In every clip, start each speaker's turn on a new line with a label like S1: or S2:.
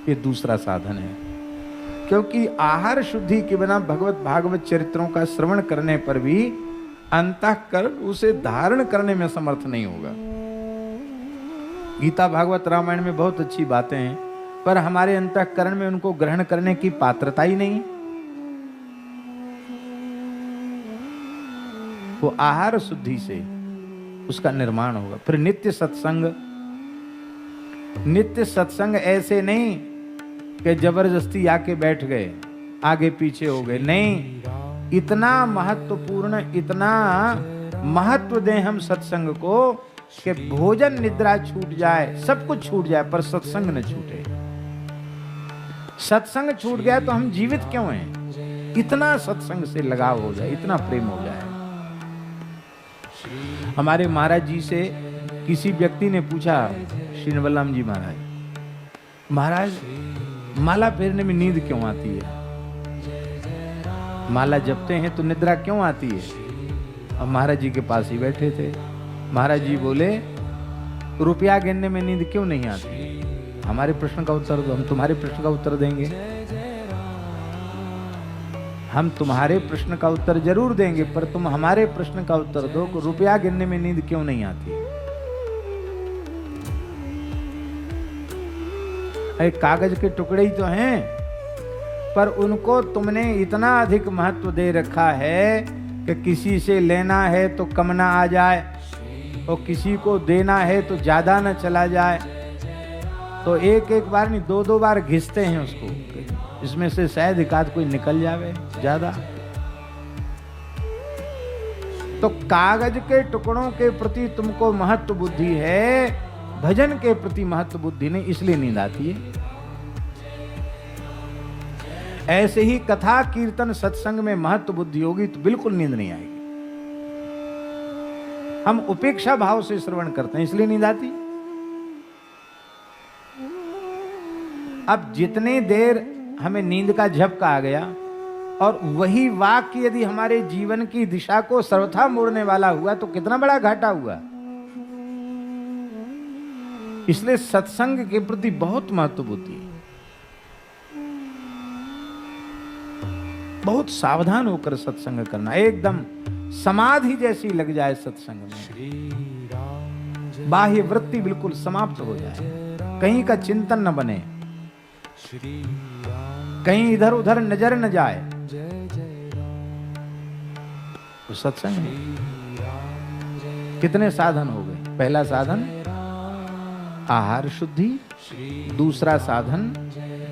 S1: ये दूसरा साधन है। क्योंकि आहार शुद्धि के बिना भगवत भागवत चरित्रों का श्रवण करने पर भी अंतःकरण उसे धारण करने में समर्थ नहीं होगा। गीता भागवत रामायण में बहुत अच्छी बातें हैं, पर हमारे अंतःकरण में उनको ग्रहण करने की पात्रता ही नहीं। वो आहार शुद्धि से उसका निर्माण होगा। फिर नित्य सत्संग, नित्य सत्संग ऐसे नहीं कि जबरदस्ती आके बैठ गए, आगे पीछे हो गए, नहीं। इतना महत्वपूर्ण, इतना महत्व दें हम सत्संग को कि भोजन निद्रा छूट जाए, सब कुछ छूट जाए, पर सत्संग न छूटे। सत्संग छूट गया तो हम जीवित क्यों हैं? इतना सत्संग से लगाव हो जाए, इतना प्रेम हो जाए। हमारे महाराज जी से किसी व्यक्ति ने पूछा, श्री नवलराम जी महाराज, महाराज माला फेरने में नींद क्यों आती है? माला जपते हैं तो निद्रा क्यों आती है? अब महाराज जी के पास ही बैठे थे। महाराज जी बोले, रुपया गिनने में नींद क्यों नहीं आती? हमारे प्रश्न का उत्तर दो, हम तुम्हारे प्रश्न का उत्तर देंगे। हम तुम्हारे प्रश्न का उत्तर जरूर देंगे, पर तुम हमारे प्रश्न का उत्तर दो कि रुपया गिनने में नींद क्यों नहीं आती? अरे कागज के टुकड़े ही तो हैं, पर उनको तुमने इतना अधिक महत्व दे रखा है कि किसी से लेना है तो कम ना आ जाए, और किसी को देना है तो ज्यादा न चला जाए। तो एक एक बार नहीं, दो दो बार घिसते हैं उसको, इसमें से शायद एकाध कोई निकल जावे ज्यादा। तो कागज के टुकड़ों के प्रति तुमको महत्व बुद्धि है, भजन के प्रति महत्व बुद्धि नहीं, इसलिए नींद आती है। ऐसे ही कथा कीर्तन सत्संग में महत्व बुद्धि होगी तो बिल्कुल नींद नहीं आएगी। हम उपेक्षा भाव से श्रवण करते हैं, इसलिए नींद आती। अब जितने देर हमें नींद का झपका आ गया, और वही वाक्य यदि हमारे जीवन की दिशा को सर्वथा मोड़ने वाला हुआ तो कितना बड़ा घाटा हुआ। इसलिए सत्संग के प्रति बहुत महत्व बुद्धि, बहुत सावधान होकर सत्संग करना। एकदम समाधि जैसी लग जाए सत्संग में, बाह्य वृत्ति बिल्कुल समाप्त हो जाए, कहीं का चिंतन न बने, कहीं इधर उधर नजर न जाए, तो सत्संग में कितने साधन हो गए। पहला साधन आहार शुद्धि, दूसरा साधन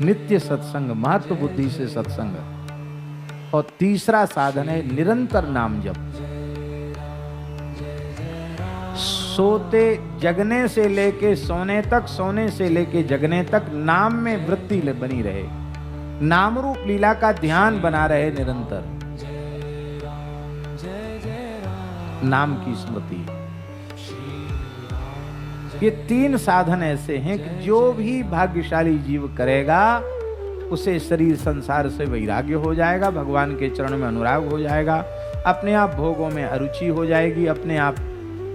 S1: नित्य सत्संग, महत्व बुद्धि से सत्संग, और तीसरा साधन है निरंतर नाम जप। सोते जगने से लेके सोने तक, सोने से लेके जगने तक नाम में वृत्ति बनी रहे, नाम रूप लीला का ध्यान बना रहे निरंतर, नाम की स्मृति। ये तीन साधन ऐसे हैं कि जो भी भाग्यशाली जीव करेगा उसे शरीर संसार से वैराग्य हो जाएगा, भगवान के चरण में अनुराग हो जाएगा, अपने आप भोगों में अरुचि हो जाएगी, अपने आप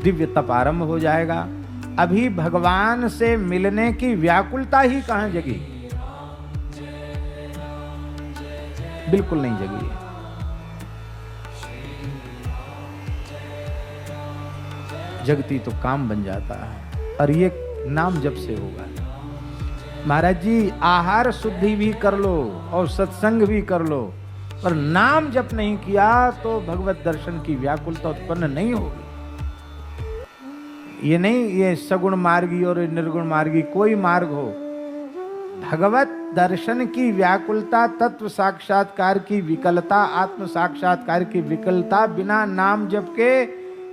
S1: दिव्य तप आरंभ हो जाएगा। अभी भगवान से मिलने की व्याकुलता ही कहां जगी? बिल्कुल नहीं जगी है। जगती तो काम बन जाता है, और ये नाम जप से होगा। महाराज जी आहार शुद्धि भी कर लो और सत्संग भी कर लो, पर नाम जप नहीं किया तो भगवत दर्शन की व्याकुलता उत्पन्न नहीं होगी। ये नहीं ये सगुण मार्गी और निर्गुण मार्गी कोई मार्ग हो, भगवत दर्शन की व्याकुलता, तत्व साक्षात्कार की विकलता, आत्म साक्षात्कार की विकलता बिना नाम जप के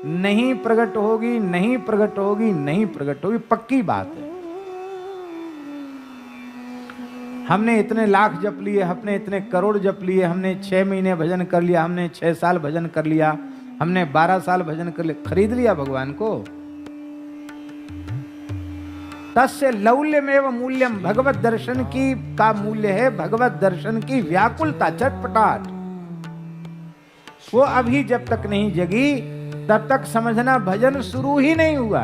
S1: नहीं प्रकट होगी, नहीं प्रकट होगी, नहीं प्रकट होगी, पक्की बात है। हमने इतने लाख जप लिए, हमने इतने करोड़ जप लिए, हमने 6 महीने भजन कर लिया, हमने 6 साल भजन कर लिया, हमने 12 साल भजन कर लिया, खरीद लिया भगवान को? तस्य लौल्यमेव मूल्यम, भगवत दर्शन की का मूल्य है भगवत दर्शन की व्याकुलता, चटपटाहट। वो अभी जब तक नहीं जगी तब तक समझना भजन शुरू ही नहीं हुआ।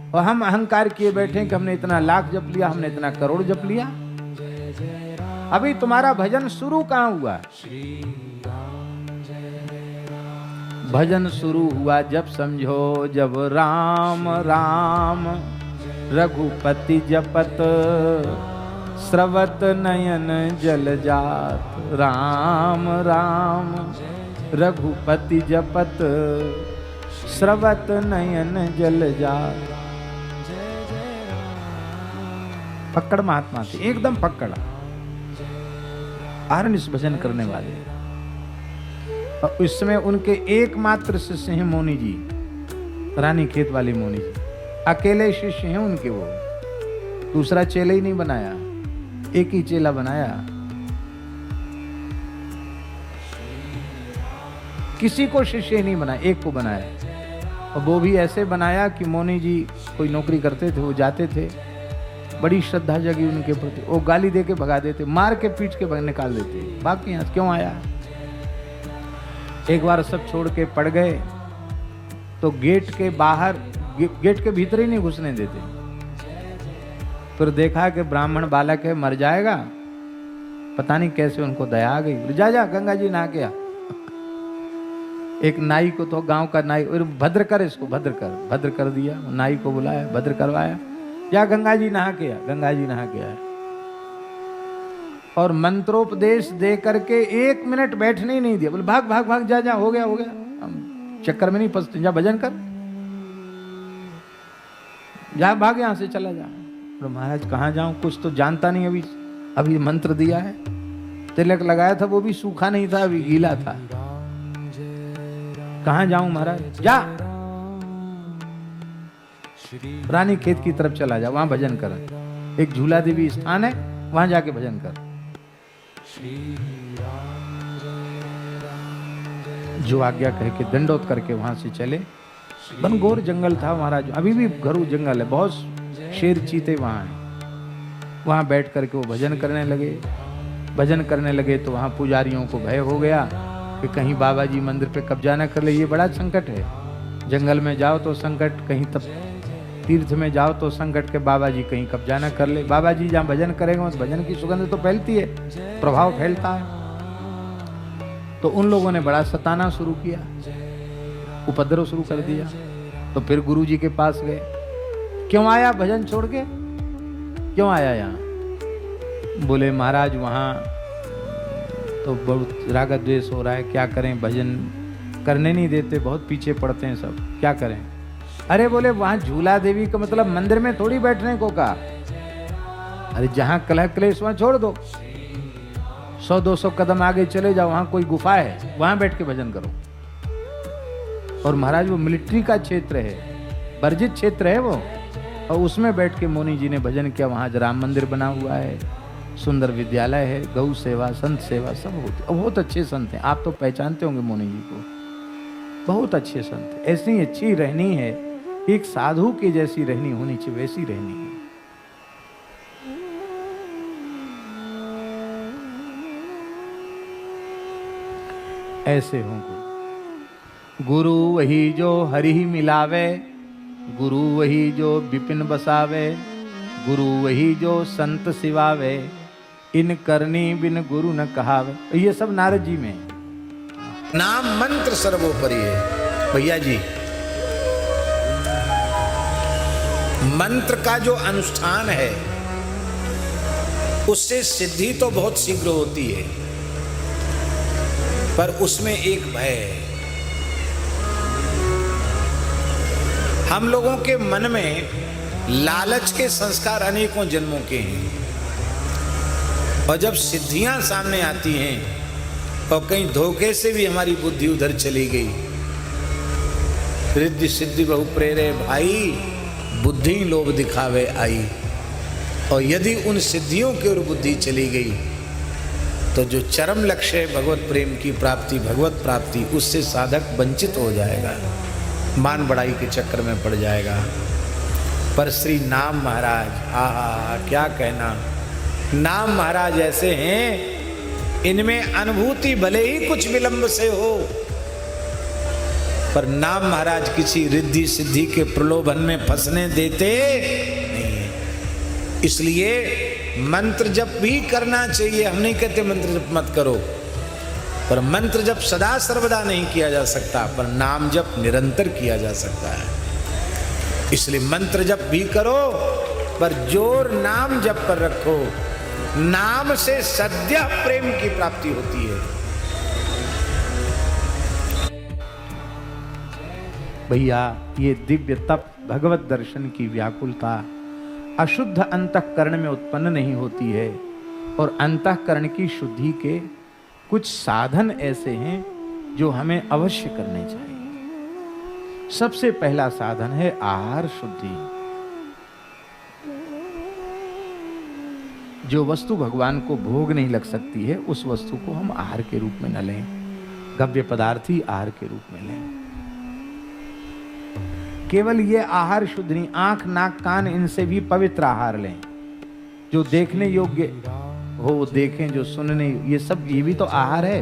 S1: और हम अहंकार किए बैठे कि हमने इतना लाख जप लिया, हमने इतना करोड़ जप लिया। अभी तुम्हारा भजन शुरू कहाँ हुआ? भजन शुरू हुआ जब समझो, जब राम राम रघुपति जपत, स्रवत नयन जल जात। राम राम रघुपति जपत, स्रवत नयन जल जात। पकड़ महात्मा थे, एकदम पकड़, आरनिश भजन करने वाले। और उस समय उनके एकमात्र शिष्य हैं मोनी जी, रानी खेत वाले मोनी जी, अकेले शिष्य हैं उनके। वो दूसरा चेला ही नहीं बनाया, एक ही चेला बनाया। किसी को शिष्य नहीं बनाया, एक को बनाया। और वो भी ऐसे बनाया कि मोनी जी कोई नौकरी करते थे, वो जाते थे, बड़ी श्रद्धा जगी उनके प्रति, वो गाली दे के भगा देते, मार के पीट के निकाल देते, बाकी यहाँ क्यों आया। एक बार सब छोड़ के पड़ गए तो गेट के बाहर, गेट के भीतर ही नहीं घुसने देते। फिर देखा कि ब्राह्मण बालक है, मर जाएगा, पता नहीं कैसे उनको दया आ गई, जा जा गंगा जी नहा के आ। एक नाई को, तो गांव का नाई, भद्र कर इसको, भद्र कर दिया। नाई को बुलाया, भद्र करवाया, या गंगा जी नहा के आ, गंगा जी नहा के आया। और मंत्रोपदेश दे करके 1 मिनट बैठने ही नहीं दिया, बोले भाग भाग भाग, जा जा, हो गया, हम चक्कर में नहीं फंसते, जा भजन कर, जा भाग यहां से, चला जा। बोले महाराज कहाँ जाऊं, कुछ तो जानता नहीं, अभी मंत्र दिया है, तिलक लगाया था, वो भी सूखा नहीं था, अभी गीला था, कहाँ जाऊं महाराज, जा रानी खेत की तरफ चला जा, वहां भजन कर, एक झूला देवी स्थान है, वहां जाके भजन कर। जो आज्ञा कह के दंडोत करके वहां से चले। बनगोर जंगल था महाराज, अभी भी घरू जंगल है, बहुत शेर चीते वहां हैं। वहां बैठ करके वो भजन करने लगे। भजन करने लगे तो वहां पुजारियों को भय हो गया कि कहीं बाबा जी मंदिर पे कब्जा न कर ले, ये बड़ा संकट है। जंगल में जाओ तो संकट, कहीं तब तीर्थ में जाओ तो संकट के बाबा जी कहीं कब्जा न कर ले। बाबा जी जहाँ भजन करेंगे तो भजन की सुगंध तो फैलती है, प्रभाव फैलता है। तो उन लोगों ने बड़ा सताना शुरू किया, उपद्रव शुरू कर दिया। तो फिर गुरु जी के पास गए, क्यों आया भजन छोड़ के, क्यों आया यहाँ? बोले महाराज वहाँ तो बहुत राग द्वेष हो रहा है, क्या करें, भजन करने नहीं देते, बहुत पीछे पड़ते हैं सब, क्या करें? अरे बोले वहां झूला देवी का मतलब मंदिर में थोड़ी बैठने को कहा, अरे जहां कलह क्लेश वहां छोड़ दो, 100-200 कदम आगे चले जाओ, वहां कोई गुफा है, वहां बैठ के भजन करो। और महाराज वो मिलिट्री का क्षेत्र है, वर्जित क्षेत्र है वो, और उसमें बैठ के मोनी जी ने भजन किया। वहां राम मंदिर बना हुआ है, सुंदर विद्यालय है, गौ सेवा, संत सेवा सब होती है। बहुत अच्छे संत हैं, आप तो पहचानते होंगे मोनी जी को, बहुत अच्छे संत। ऐसी अच्छी रहनी है, एक साधु की जैसी रहनी होनी चाहिए, वैसी रहनी है। ऐसे हों गुरु वही जो हरि मिलावे, गुरु वही जो विपिन बसावे, गुरु वही जो संत सिवावे, इन करनी बिन गुरु न कहावे। ये सब नारद जी में।
S2: नाम मंत्र सर्वोपरि है भैया जी। मंत्र का जो अनुष्ठान है उससे सिद्धि तो बहुत शीघ्र होती है, पर उसमें एक भय है। हम लोगों के मन में लालच के संस्कार अनेकों जन्मों के हैं, और जब सिद्धियां सामने आती हैं और कहीं धोखे से भी हमारी बुद्धि उधर चली गई, रिद्धि सिद्धि बहु प्रेरे भाई, बुद्धि लोभ दिखावे आई। और यदि उन सिद्धियों की ओर बुद्धि चली गई तो जो चरम लक्ष्य है भगवत प्रेम की प्राप्ति, भगवत प्राप्ति, उससे साधक वंचित हो जाएगा, मान बढ़ाई के चक्कर में पड़ जाएगा। पर श्री नाम महाराज, आहा क्या कहना, नाम महाराज ऐसे हैं, इनमें अनुभूति भले ही कुछ विलंब से हो, पर नाम महाराज किसी रिद्धि सिद्धि के प्रलोभन में फंसने देते नहीं है। इसलिए मंत्र जप भी करना चाहिए, हम नहीं कहते मंत्र जप मत करो, पर मंत्र जप सदा सर्वदा नहीं किया जा सकता, पर नाम जप निरंतर किया जा सकता है। इसलिए मंत्र जप भी करो, पर जोर नाम जप पर रखो। नाम से सद्य प्रेम की प्राप्ति होती है।
S1: भैया ये दिव्य तप, भगवत दर्शन की व्याकुलता अशुद्ध अंतःकरण में उत्पन्न नहीं होती है, और अंतःकरण की शुद्धि के कुछ साधन ऐसे हैं जो हमें अवश्य करने चाहिए। सबसे पहला साधन है आहार शुद्धि। जो वस्तु भगवान को भोग नहीं लग सकती है, उस वस्तु को हम आहार के रूप में न लें, गव्य पदार्थ ही आहार के रूप में लें। केवल ये आहार शुद्ध नहीं, आंख नाक कान इनसे भी पवित्र आहार लें। जो देखने योग्य हो वो देखें, जो सुनने, ये सब ये भी तो आहार है।